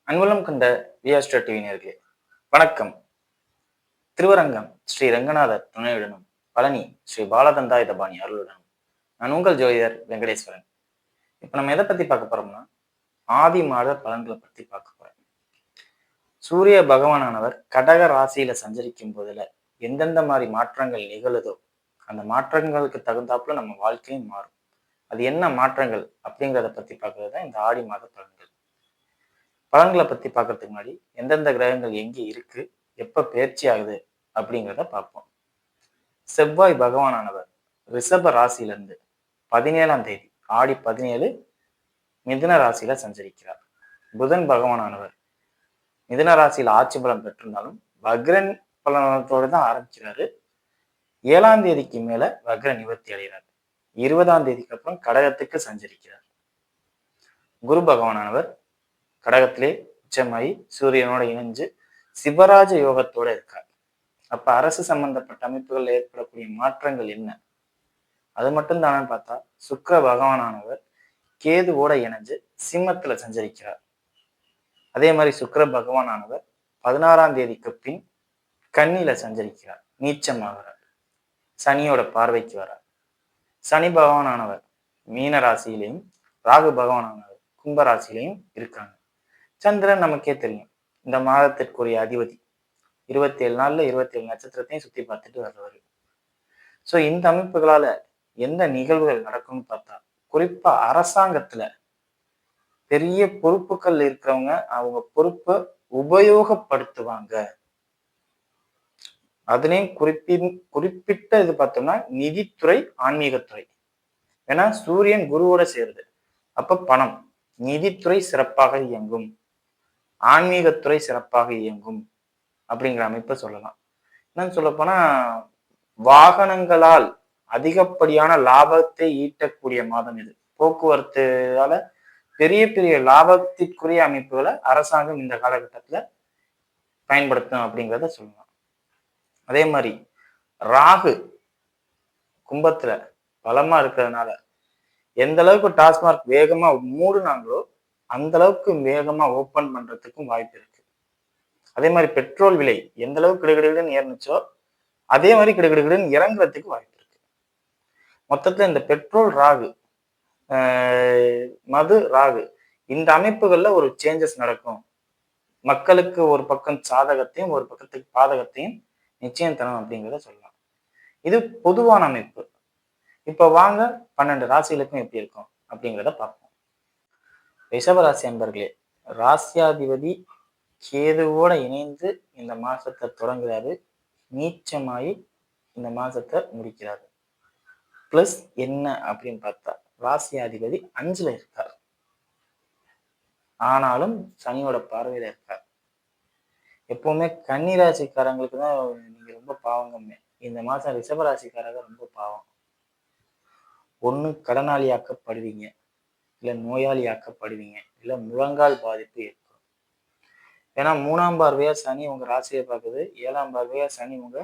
அன்புள்ளம் கொண்ட விஆஸ்டர் டிவி நேயர்களே வணக்கம். திருவரங்கம் ஸ்ரீ ரங்கநாதர் துணையுடனும் பழனி ஸ்ரீ பாலதந்தாயுதபாணி அருளுடனும் நான் உங்கள் ஜோதிடர் வெங்கடேஸ்வரன். இப்ப நம்ம எதை பத்தி பார்க்க போறோம்னா ஆதி மாத பலன்களை பத்தி பார்க்க போறோம். சூரிய பகவானானவர் கடக ராசியில சஞ்சரிக்கும் போதுல எந்தெந்த மாதிரி மாற்றங்கள் நிகழுதோ அந்த மாற்றங்களுக்கு தகுந்தாப்புல நம்ம வாழ்க்கையும் மாறும். அது என்ன மாற்றங்கள் அப்படிங்கிறத பத்தி பார்க்கறது தான் இந்த ஆடி மாத பலன்கள். பலன்களை பத்தி பார்க்கறதுக்கு முன்னாடி எந்தெந்த கிரகங்கள் எங்கே இருக்கு, எப்ப பயிற்சி ஆகுது அப்படிங்கிறத பார்ப்போம். செவ்வாய் பகவானானவர் ரிஷப ராசியிலிருந்து 17ஆம் தேதி ஆடி 17 மிதுன ராசியில சஞ்சரிக்கிறார். புதன் பகவானானவர் மிதுன ராசியில ஆட்சி பலம் பெற்றிருந்தாலும் வக்ரன் பலனத்தோடு தான் ஆரம்பிக்கிறாரு. 7ஆம் தேதிக்கு மேல வக்ர நிவர்த்தி அடைகிறார். 20ஆம் தேதிக்கு அப்புறம் கடகத்துக்கு சஞ்சரிக்கிறார். குரு பகவானானவர் கடகத்திலே உச்சமாயி சூரியனோட இணைஞ்சு சிவராஜ யோகத்தோட இருக்கார். அப்ப அரசு சம்பந்தப்பட்ட அமைப்புகள் ஏற்படக்கூடிய மாற்றங்கள் என்ன, அது மட்டும் தானே பார்த்தா சுக்கிர பகவானானவர் கேதுவோட இணைஞ்சு சிம்மத்துல சஞ்சரிக்கிறார். அதே மாதிரி சுக்கிர பகவானானவர் 16ஆம் தேதிக்கு பின் கன்னியில சஞ்சரிக்கிறார், நீச்சமாகிறார், சனியோட பார்வைக்கு வரார். சனி பகவானானவர் மீன ராசியிலையும் ராகு பகவானானவர் கும்ப ராசியிலையும் இருக்காங்க. சந்திரன் நமக்கே தெரியும், இந்த மாதத்திற்குரிய அதிபதி. 27 நாள்ல 27 நட்சத்திரத்தையும் சுத்தி பார்த்துட்டு வர்றவர். சோ இந்த அமைப்புகளால எந்த நிகழ்வுகள் நடக்கும்னு பார்த்தா, குறிப்பா அரசாங்கத்துல பெரிய பொறுப்புகள் இருக்கிறவங்க அவங்க பொறுப்பை உபயோகப்படுத்துவாங்க. அதுலயும் குறிப்பிட்ட இது பார்த்தோம்னா நிதித்துறை, ஆன்மீகத்துறை. ஏன்னா சூரியன் குருவோட சேருது, அப்ப பணம், நிதித்துறை சிறப்பாக இயங்கும், ஆன்மீகத்துறை சிறப்பாக இயங்கும் அப்படிங்கிற அமைப்பை சொல்லலாம். என்னன்னு சொல்ல போனா வாகனங்களால் அதிகப்படியான லாபத்தை ஈட்டக்கூடிய மாதம் இது. போக்குவரத்துனால பெரிய பெரிய லாபத்திற்குரிய அமைப்புகளை அரசாங்கம் இந்த காலகட்டத்துல பயன்படுத்தும் அப்படிங்கிறத சொல்லலாம். அதே மாதிரி ராகு கும்பத்துல பலமா இருக்கிறதுனால எந்த அளவுக்கு டாஸ்மார்க் வேகமா மூடுனாங்களோ அந்த அளவுக்கு வேகமா ஓபன் பண்றதுக்கும் வாய்ப்பு இருக்கு. அதே மாதிரி பெட்ரோல் விலை எந்த அளவுக்கு கிடுகிடுன்னு ஏறிச்சோ அதே மாதிரி கிடுகிடுன்னு இறங்குறதுக்கு வாய்ப்பு இருக்கு. மொத்தத்துல இந்த பெட்ரோல் ராகு, மது ராகு, இந்த அமைப்புகள்ல ஒரு சேஞ்சஸ் நடக்கும். மக்களுக்கு ஒரு பக்கம் சாதகத்தையும் ஒரு பக்கத்துக்கு பாதகத்தையும் நிச்சயம் தரும் அப்படிங்கிறத சொல்லலாம். இது பொதுவான அமைப்பு. இப்ப வாங்க 12 ராசிகளுக்கும் எப்படி இருக்கும் அப்படிங்கிறத பார்ப்போம். ரிஷபராசி அன்பர்களே, ராசியாதிபதி கேதுவோட இணைந்து இந்த மாசத்தை தொடங்குறாரு, நீச்சமாயி இந்த மாசத்தை முடிக்கிறாரு. பிளஸ் என்ன அப்படின்னு பார்த்தா ராசியாதிபதி 5ல இருக்கார், ஆனாலும் சனியோட பார்வையில இருக்கார். எப்பவுமே கன்னி ராசிக்காரங்களுக்கு தான் நீங்க ரொம்ப பாவங்கம்மே. இந்த மாசம் ரிஷபராசிக்காரங்க ரொம்ப பாவம். ஒண்ணு கடனாளியாக்கப்படுவீங்க, இல்ல நோயாளியாக்கப்படுவீங்க, இல்ல முழங்கால் பாதிப்பு ஏற்படும். ஏன்னா 3ஆம் பார்வையா சனி உங்க ராசியை பார்க்குது, 7ஆம் பார்வையா சனி உங்க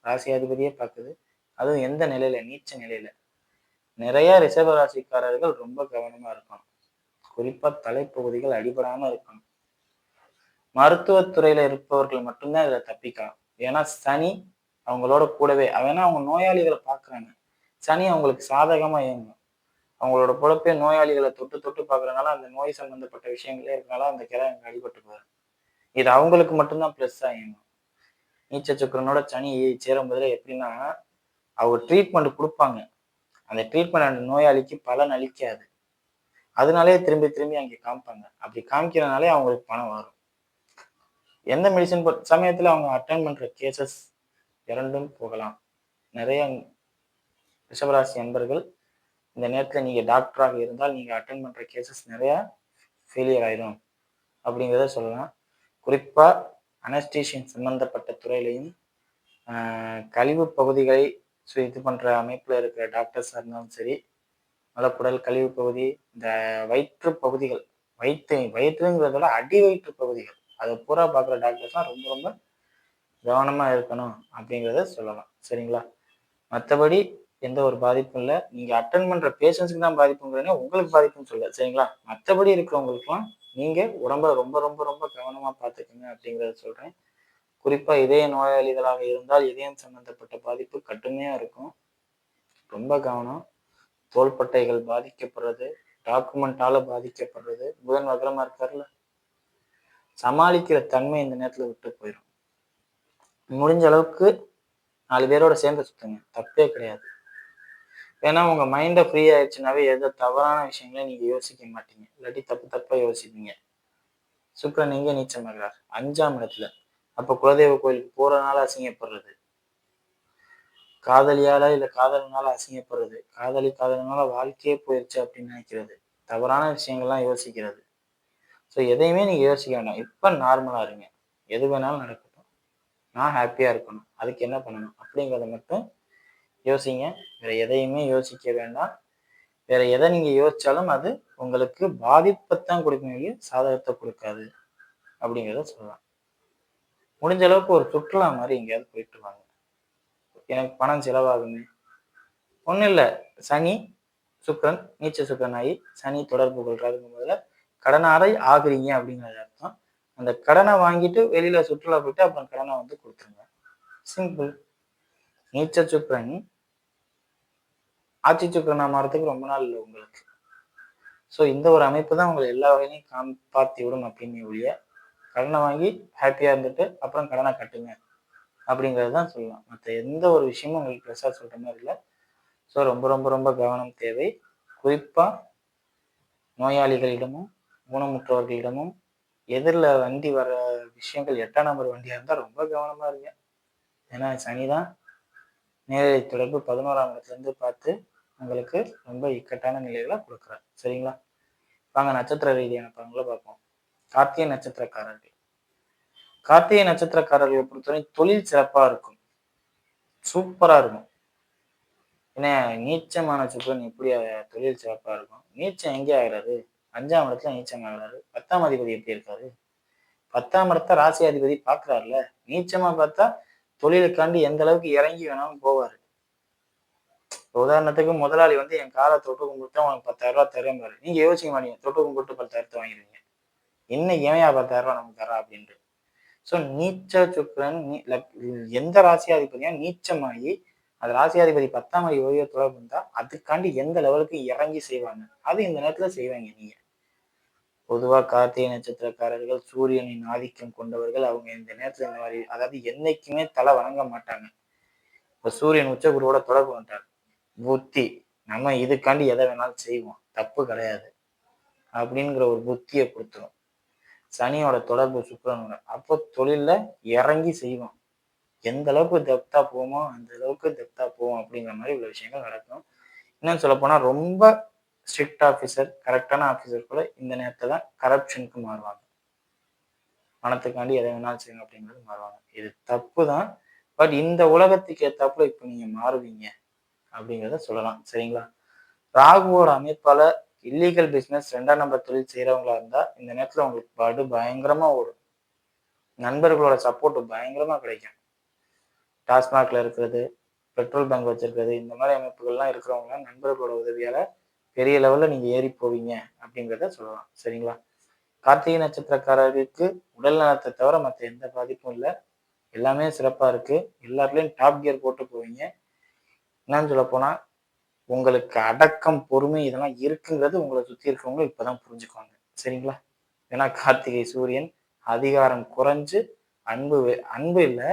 ராசியாதிபதியே பார்க்குது. அதுவும் எந்த நிலையில, நீச்ச நிலையில. நிறைய ரிஷப ராசிக்காரர்கள் ரொம்ப கவனமா இருக்கணும். குறிப்பா தலைப்பகுதிகள் அடிபடாம இருக்கணும். மருத்துவத்துறையில இருப்பவர்கள் மட்டும்தான் இதுல தப்பிக்கலாம். ஏன்னா சனி அவங்களோட கூடவே, ஏன்னா அவங்க நோயாளிகளை பாக்குறாங்க. சனி அவங்களுக்கு சாதகமா இயங்கும். அவங்களோட பொழப்பே நோயாளிகளை தொட்டு தொட்டு பாக்குறதுனால அந்த நோய் சம்பந்தப்பட்ட விஷயங்களே இருக்கனால அந்த கிரகம் அடிபட்டு போகுது. இது அவங்களுக்கு மட்டும்தான் பிளஸ் ஆகும். நீச்ச சுக்கரனோட சனி சேரும் போதுல எப்படின்னா அவங்க ட்ரீட்மெண்ட் கொடுப்பாங்க, அந்த ட்ரீட்மெண்ட் அந்த நோயாளிக்கு பலன் அளிக்காது. அதனாலே திரும்பி திரும்பி அங்கே காமிப்பாங்க. அப்படி காமிக்கிறதுனாலே அவங்களுக்கு பணம் வரும். எந்த மெடிசன் சமயத்துல அவங்க அட்டன் பண்ற கேசஸ் இறந்தும் போகலாம். நிறைய ரிஷபராசி அன்பர்கள் இந்த நேரத்துல நீங்க டாக்டராக இருந்தால் நீங்க அட்டன் பண்ற கேசஸ் நிறைய ஃபெயிலியர் ஆயிடும் அப்படிங்கிறத சொல்லலாம். குறிப்பா அனஸ்டீஷியன் சம்பந்தப்பட்ட துறையிலையும் கழிவு பகுதிகளை இது பண்ற அமைப்புல இருக்கிற டாக்டர்ஸா இருந்தாலும் சரி, மலக்குடல் கழிவு பகுதி, இந்த வயிற்று பகுதிகள், வயிற்றுங்கிறதோட அடி வயிற்று பகுதிகள், அதை பூரா பார்க்குற டாக்டர்ஸ் தான் ரொம்ப ரொம்ப கவனமா இருக்கணும் அப்படிங்கிறத சொல்லலாம். சரிங்களா? மற்றபடி எந்த ஒரு பாதிப்பும் இல்லை. நீங்க அட்டன் பண்ற பேஷண்ட்ஸுக்கு தான் பாதிப்புங்கிறதே உங்களுக்கு பாதிப்புன்னு சொல்ல. சரிங்களா? மற்றபடி இருக்கிறவங்களுக்குலாம் நீங்க உடம்ப ரொம்ப ரொம்ப ரொம்ப கவனமா பார்த்துக்குங்க அப்படிங்கிறத சொல்றேன். குறிப்பா இதய நோயாளிகளாக இருந்தால் இதயம் சம்பந்தப்பட்ட பாதிப்பு கடுமையா இருக்கும். ரொம்ப கவனம். தோள்பட்டைகள் பாதிக்கப்படுறது, டாக்குமெண்டால பாதிக்கப்படுறது, புதன் வக்ரமா இருக்காருல்ல, சமாளிக்கிற தன்மை இந்த நேரத்துல விட்டு போயிடும். முடிஞ்ச அளவுக்கு 4 பேரோட சேர்ந்து சுத்துங்க. தப்பே கிடையாது. ஏன்னா உங்க மைண்ட ஃப்ரீ ஆயிடுச்சுனாவே எந்த தவறான விஷயங்களையும் நீங்க யோசிக்க மாட்டீங்க. இல்லாட்டி தப்பு தப்பா யோசிப்பீங்க. சுக்கிரன் எங்க நீச்சமாகிறார்? 5ஆம் இடத்துல. அப்ப குலதெய்வ கோயிலுக்கு போறதுனால அசிங்கப்படுறது, காதலியால இல்ல காதலனால அசிங்கப்படுறது, காதலனால வாழ்க்கையே போயிருச்சு அப்படின்னு நினைக்கிறது, தவறான விஷயங்கள்லாம் யோசிக்கிறது. ஸோ எதையுமே நீங்க யோசிக்க வேண்டாம். இப்ப நார்மலா இருங்க. எது வேணாலும் நடக்கட்டும். நான் ஹாப்பியா இருக்கணும். அதுக்கு என்ன பண்ணணும் அப்படிங்கிறத மட்டும் யோசிங்க. வேற எதையுமே யோசிக்க வேண்டாம். வேற எதை நீங்க யோசிச்சாலும் அது உங்களுக்கு பாதிப்பைத்தான் கொடுக்கும், சாதகத்தை கொடுக்காது அப்படிங்கிறத சொல்லலாம். முடிஞ்ச அளவுக்கு ஒரு சுற்றுலா மாதிரி எங்கேயாவது போயிட்டு வாங்க. எனக்கு பணம் செலவாகுமே, ஒன்றும் இல்லை. சனி சுக்கிரன் நீச்ச சுக்கிரன் ஆகி சனி தொடர்பு கொள்றாருங்க முதல்ல கடனாரை ஆகுறீங்க அப்படிங்கிறது அர்த்தம். அந்த கடனை வாங்கிட்டு வெளியில சுற்றுலா போயிட்டு அப்புறம் கடனை வந்து கொடுத்துருங்க. சிம்பிள். நீச்ச சுக்கிரன் ஆட்சி சுக்கிரனா மாறதுக்கு ரொம்ப நாள் இல்லை உங்களுக்கு. ஸோ இந்த ஒரு அமைப்பு தான் உங்களை எல்லா வகையிலையும் காப்பாற்றி விடும் அப்படின்னு ஒழிய, கடனை வாங்கி ஹாப்பியா இருந்துட்டு அப்புறம் கடனை கட்டுங்க அப்படிங்கிறது தான் சொல்லலாம். மற்ற எந்த ஒரு விஷயமும் உங்களுக்கு பெருசாக சொல்ற மாதிரி இல்லை. ஸோ ரொம்ப ரொம்ப ரொம்ப கவனம் தேவை. குறிப்பா நோயாளிகளிடமும் ஊனமுற்றவர்களிடமும் எதிரில் வண்டி வர விஷயங்கள் 8ஆம் நம்பர் வண்டியா இருந்தால் ரொம்ப கவனமா இருங்க. ஏன்னா சனிதான் நேரடி தொடர்பு 11ஆம் இடத்துல இருந்து பார்த்து உங்களுக்கு ரொம்ப இக்கட்டான நிலைகளை கொடுக்குறாரு. சரிங்களா? வாங்க நட்சத்திர ரீதியான பலன்களை பார்ப்போம். கார்த்திகை நட்சத்திரக்காரர்கள். கார்த்திகை நட்சத்திரக்காரர்களை பொறுத்தவரை தொழில் சிறப்பா இருக்கும். சூப்பரா இருக்கும். ஏன்னா நீச்சமான சுக்கிரன் எப்படி தொழில் சிறப்பா இருக்கும்? நீச்சம் எங்கே ஆகிறாரு? 5ஆம் இடத்துல நீச்சம் ஆகிறாரு. 10ஆம் அதிபதி எப்படி இருக்காரு? 10ஆம் இடத்த ராசி அதிபதி பாக்குறாருல. நீச்சமா பார்த்தா தொழிலுக்காண்டி எந்த அளவுக்கு இறங்கி வேணாலும் போவாரு. உதாரணத்துக்கு முதலாளி வந்து என் காலை தொட்டு கும்பிட்டு உனக்கு 10,000 ரூபாய் தரேன் பாரு. நீங்க யோசிக்க மாட்டீங்க. தொட்டு கும்பிட்டு 10,000 வாங்கிடுவீங்க. இன்னைக்கு ஏன் 10,000 ரூபாய் நமக்கு தரா அப்படின்ட்டு. ஸோ நீச்ச சுக்கிரன் எந்த ராசியாதிபதியா நீச்சமாகி அது ராசியாதிபதி 10ஆம் அதிபதியை தொடர்பு இருந்தா அதுக்காண்டி எந்த லெவலுக்கு இறங்கி செய்வாங்க. அது இந்த நேரத்துல செய்வாங்க நீங்க. பொதுவா கார்த்திகை நட்சத்திரக்காரர்கள் சூரியனின் ஆதிக்கம் கொண்டவர்கள். அவங்க இந்த நேரத்துல இந்த மாதிரி அதாவது என்னைக்குமே தலை வணங்க மாட்டாங்க. இப்ப சூரியன் உச்சகுருவோட தொடர்பு கொண்டார். புத்தி நம்ம இதுக்காண்டி எதை வேணாலும் செய்வோம், தப்பு கிடையாது அப்படிங்கிற ஒரு புத்தியை கொடுத்துரும். சனியோட தொடர்பு சுக்கிரனோட, அப்போ தொழில்ல இறங்கி செய்வோம். எந்த அளவுக்கு டெப்தா போவோமோ அந்த அளவுக்கு டெப்தா போவோம் அப்படிங்கிற மாதிரி உள்ள விஷயங்கள் நடக்கும். இன்னும் சொல்ல போனா ரொம்ப ஸ்ட்ரிக்ட் ஆஃபீஸர், கரெக்டான ஆஃபீஸர் கூட இந்த நேரத்துல தான் கரப்ஷனுக்கு மாறுவாங்க. பணத்துக்காண்டி எதை வேணாலும் செய்யணும் அப்படிங்கிறது மாறுவாங்க. இது தப்பு தான். பட் இந்த உலகத்துக்கு ஏத்தாப்புல இப்ப நீங்க மாறுவீங்க அப்படிங்கிறத சொல்லலாம். சரிங்களா? ராகுவோட அமைப்பால இல்லீகல் பிசினஸ் 2ஆம் நம்பர் தொழில் செய்யறவங்களா இருந்தா இந்த நேரத்துல உங்களுக்கு படு பயங்கரமா ஓடும். நண்பர்களோட சப்போர்ட் பயங்கரமா கிடைக்கும். டாஸ்மாக்ல இருக்கிறது, பெட்ரோல் பங்க் வச்சிருக்கிறது, இந்த மாதிரி அமைப்புகள்லாம் இருக்கிறவங்க நண்பர்களோட உதவியால பெரிய லெவல்ல நீங்க ஏறி போவீங்க அப்படிங்கிறத சொல்லலாம். சரிங்களா? கார்த்திகை நட்சத்திரக்காரர்களுக்கு உடல் நலத்தை தவிர மற்ற எந்த பாதிப்பும் இல்லை. எல்லாமே சிறப்பா இருக்கு. எல்லாத்துலயும் டாப் கியர் போட்டு போவீங்க. என்னன்னு சொல்ல போனா உங்களுக்கு அடக்கம், பொறுமை இதெல்லாம் இருக்குங்கிறது உங்களை சுத்தி இருக்கவங்க இப்பதான் புரிஞ்சுக்குவாங்க. சரிங்களா? ஏன்னா கார்த்திகை சூரியன் அதிகாரம் குறைஞ்சு அன்பு அன்பு இல்லை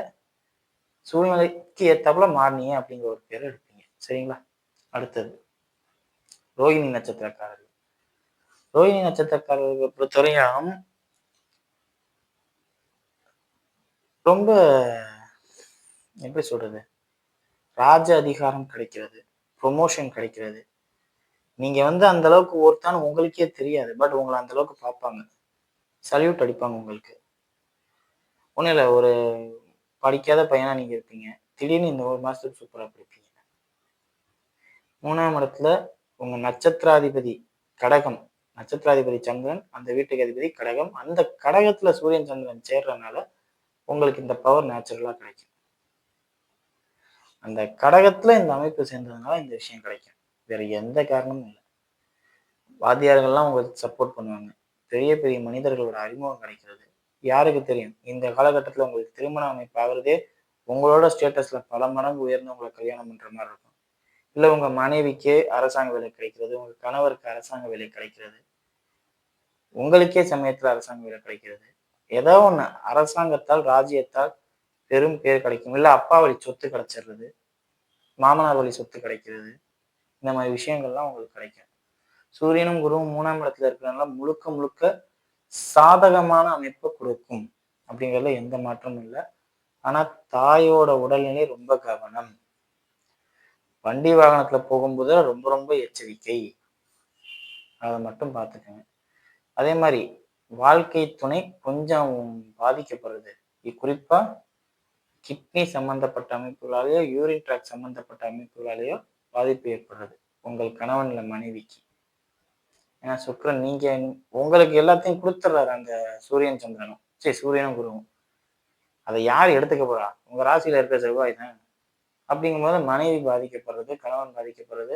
சூழ்நிலைக்கு ஏத்தாப்புல மாறினீங்க அப்படிங்கிற ஒரு பேரை எடுப்பீங்க. சரிங்களா? அடுத்தது ரோஹிணி நட்சத்திரக்காரர்கள். ரோஹிணி நட்சத்திரக்காரர்களை பொறுத்தவரையும் ரொம்ப எப்படி சொல்றது, ராஜ அதிகாரம் கிடைக்கிறது, ப்ரொமோஷன் கிடைக்கிறது. நீங்க வந்து அந்த அளவுக்கு ஒருத்தான்னு உங்களுக்கே தெரியாது. பட் உங்களை அந்த அளவுக்கு பார்ப்பாங்க, சல்யூட் அடிப்பாங்க உங்களுக்கு. ஒன்றும் இல்லை, ஒரு படிக்காத பையனா நீங்க இருப்பீங்க, திடீர்னு இந்த ஒரு மாசத்துக்கு சூப்பரா படிப்பீங்க. 3ஆம் இடத்துல உங்க நட்சத்திராதிபதி கடகம், நட்சத்திராதிபதி சந்திரன், அந்த வீட்டுக்கு அதிபதி கடகம். அந்த கடகத்துல சூரியன் சந்திரன் சேர்றதுனால உங்களுக்கு இந்த பவர் நேச்சுரலா கிடைக்கும். அந்த கடகத்துல இந்த அமைப்பு சேர்ந்ததுனால இந்த விஷயம் கிடைக்கும். வேற எந்த காரணமும் இல்லை. வாத்தியார்கள்லாம் உங்களுக்கு சப்போர்ட் பண்ணுவாங்க. பெரிய பெரிய மனிதர்களோட அறிமுகம் கிடைக்கிறது. யாருக்கு தெரியும், இந்த காலகட்டத்துல உங்களுக்கு திருமண அமைப்பு ஆகுறதே உங்களோட ஸ்டேட்டஸ்ல பல மடங்கு உயர்ந்து உங்களை கல்யாணம் பண்ற மாதிரி இருக்கும். இல்ல உங்க மனைவிக்கு அரசாங்க வேலை கிடைக்கிறது, உங்க கணவருக்கு அரசாங்க வேலை கிடைக்கிறது, உங்களுக்கே சமயத்துல அரசாங்க வேலை கிடைக்கிறது. ஏதோ ஒண்ணு அரசாங்கத்தால், ராஜ்யத்தால் பெரும் பேர் கிடைக்கும். இல்ல அப்பா வழி சொத்து கிடைச்சிடுறது, மாமனார் வழி சொத்து கிடைக்கிறது. இந்த மாதிரி விஷயங்கள்லாம் உங்களுக்கு கிடைக்கும். சூரியனும் குருவும் 3ஆம் இடத்துல இருக்கிறனால முழுக்க முழுக்க சாதகமான அமைப்பு கொடுக்கும் அப்படிங்கிறதுல எந்த மாற்றமும் இல்லை. ஆனா தாயோட உடல்நிலை ரொம்ப கவனம். வண்டி வாகனத்துல போகும்போது ரொம்ப ரொம்ப எச்சரிக்கை. அதை மட்டும் பார்த்துக்கங்க. அதே மாதிரி வாழ்க்கை துணை கொஞ்சம் பாதிக்கப்படுறது. குறிப்பா கிட்னி சம்பந்தப்பட்ட அமைப்புகளாலேயோ, யூரின் ட்ராக் சம்பந்தப்பட்ட அமைப்புகளாலேயோ பாதிப்பு ஏற்படுறது உங்கள் கணவன் இல்ல மனைவிக்கு. ஏன்னா சுக்கிரன் நீங்க உங்களுக்கு எல்லாத்தையும் கொடுத்துட்றாரு அந்த சூரியன் சந்திரனும். சரி, சூரியனும் குருவும். அதை யார் எடுத்துக்க போறா? உங்க ராசியில இருக்க செவ்வாய் தான். அப்படிங்கும்போது மனைவி பாதிக்கப்படுறது, கணவன் பாதிக்கப்படுறது,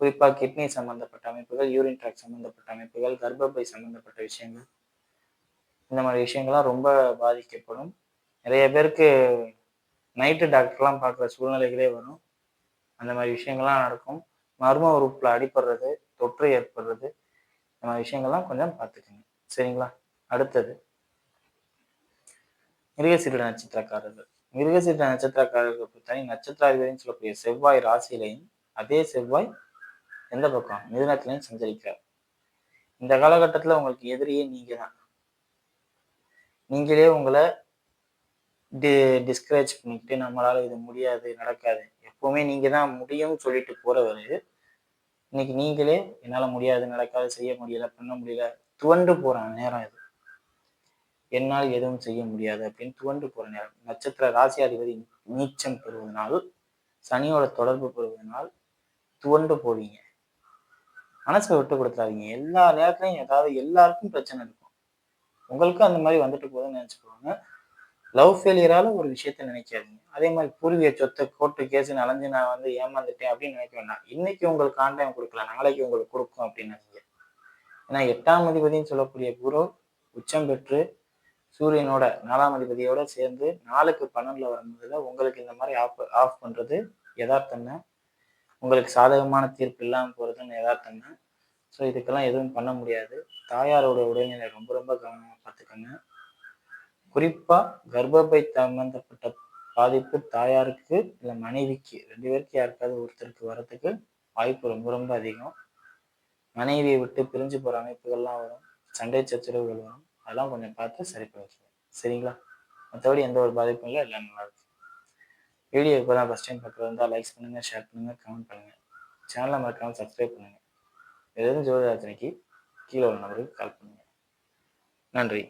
குறிப்பா கிட்னி சம்பந்தப்பட்ட அமைப்புகள், யூரின் ட்ராக் சம்பந்தப்பட்ட அமைப்புகள், கர்ப்பப்பை சம்பந்தப்பட்ட விஷயங்கள், இந்த மாதிரி விஷயங்கள்லாம் ரொம்ப பாதிக்கப்படும். நிறைய பேருக்கு நைட்டு டாக்டர்லாம் பார்க்குற சூழ்நிலைகளே வரும். அந்த மாதிரி விஷயங்கள்லாம் நடக்கும். மர்ம உறுப்புல அடிபடுறது, தொற்று ஏற்படுறது, இந்த மாதிரி விஷயங்கள்லாம் கொஞ்சம் பார்த்துக்கங்க. சரிங்களா? அடுத்தது மிருகசீரிட நட்சத்திரக்காரர்கள். மிருகசீரிட நட்சத்திரக்காரர்களுக்கு தனி நட்சத்திராதிபதினு சொல்லக்கூடிய செவ்வாய் ராசியிலையும், அதே செவ்வாய் எந்த பக்கம் மிதுனத்திலையும் சஞ்சரிக்கிறார். இந்த காலகட்டத்துல உங்களுக்கு எதிரியே நீங்க தான். நீங்களே உங்களை டிஸ்கரேஜ் பண்ணிட்டு நம்மளால இது முடியாது, நடக்காது, எப்பவுமே நீங்க தான் முடியும்னு சொல்லிட்டு போறவரு இன்னைக்கு நீங்களே என்னால முடியாது, நடக்காது, செய்ய முடியல, பண்ண முடியல, துவண்டு போற நேரம் இது. என்னால் எதுவும் செய்ய முடியாது அப்படின்னு துவண்டு போற நேரம். நட்சத்திர ராசியாதிபதி நீச்சம் பெறுவதனால், சனியோட தொடர்பு பெறுவதனால் துவண்டு போவீங்க. மனசை விட்டு கொடுத்துறாதீங்க. எல்லா நேரத்துலையும் ஏதாவது எல்லாருக்கும் பிரச்சனை இருக்கும். உங்களுக்கும் அந்த மாதிரி வந்துட்டு போகுதுன்னு நினைச்சுக்கோங்க. லவ் ஃபெயிலியரால ஒரு விஷயத்த நினைக்காதீங்க. அதே மாதிரி பூர்வீக சொத்தை கோர்ட்டு கேஸ்ன்னு அலைஞ்சு நான் வந்து ஏமாந்துட்டேன் அப்படின்னு நினைக்க வேண்டாம். இன்னைக்கு உங்களுக்கு காண்டம் கொடுக்கல, நாளைக்கு உங்களுக்கு கொடுக்கும் அப்படின்னு நினைங்க. ஏன்னா 8ஆம் அதிபதினு சொல்லக்கூடிய குரு உச்சம் பெற்று சூரியனோட 4ஆம் அதிபதியோட சேர்ந்து 4க்கு 12ல வரும்போதுல உங்களுக்கு இந்த மாதிரி ஆஃப் பண்றது யதார்த்தம் தான். உங்களுக்கு சாதகமான தீர்ப்பு இல்லாமல் போறதுன்னு யதார்த்தம் தான். ஸோ இதுக்கெல்லாம் எதுவும் பண்ண முடியாது. தாயாரோட உடல்நிலை ரொம்ப ரொம்ப கவனமா பார்த்துக்கோங்க. குறிப்பா கர்ப்பப்பை சம்பந்தப்பட்ட பாதிப்பு தாயாருக்கு இல்லை மனைவிக்கு 2 பேருக்கு யாருக்காவது ஒருத்தருக்கு வர்றதுக்கு வாய்ப்பு ரொம்ப ரொம்ப அதிகம். மனைவியை விட்டு பிரிஞ்சு போற அமைப்புகள்லாம் வரும், சண்டை சச்சரவுகள் வரும். அதெல்லாம் கொஞ்சம் பார்த்து சரி பண்ணிக்கணும். சரிங்களா? மற்றபடி எந்த ஒரு பாதிப்பும் இல்லை, எல்லாம் நல்லா இருக்கு. வீடியோ இப்போ தான் ஃபஸ்ட் டைம் பார்க்குறது இருந்தால் லைக்ஸ் பண்ணுங்க, ஷேர் பண்ணுங்க, கமெண்ட் பண்ணுங்க. சேனலை மறக்காம சப்ஸ்கிரைப் பண்ணுங்க. எதுவும் ஜோதிடார்த்தனைக்கு கீழே உள்ள நம்பருக்கு கால் பண்ணுங்க. நன்றி.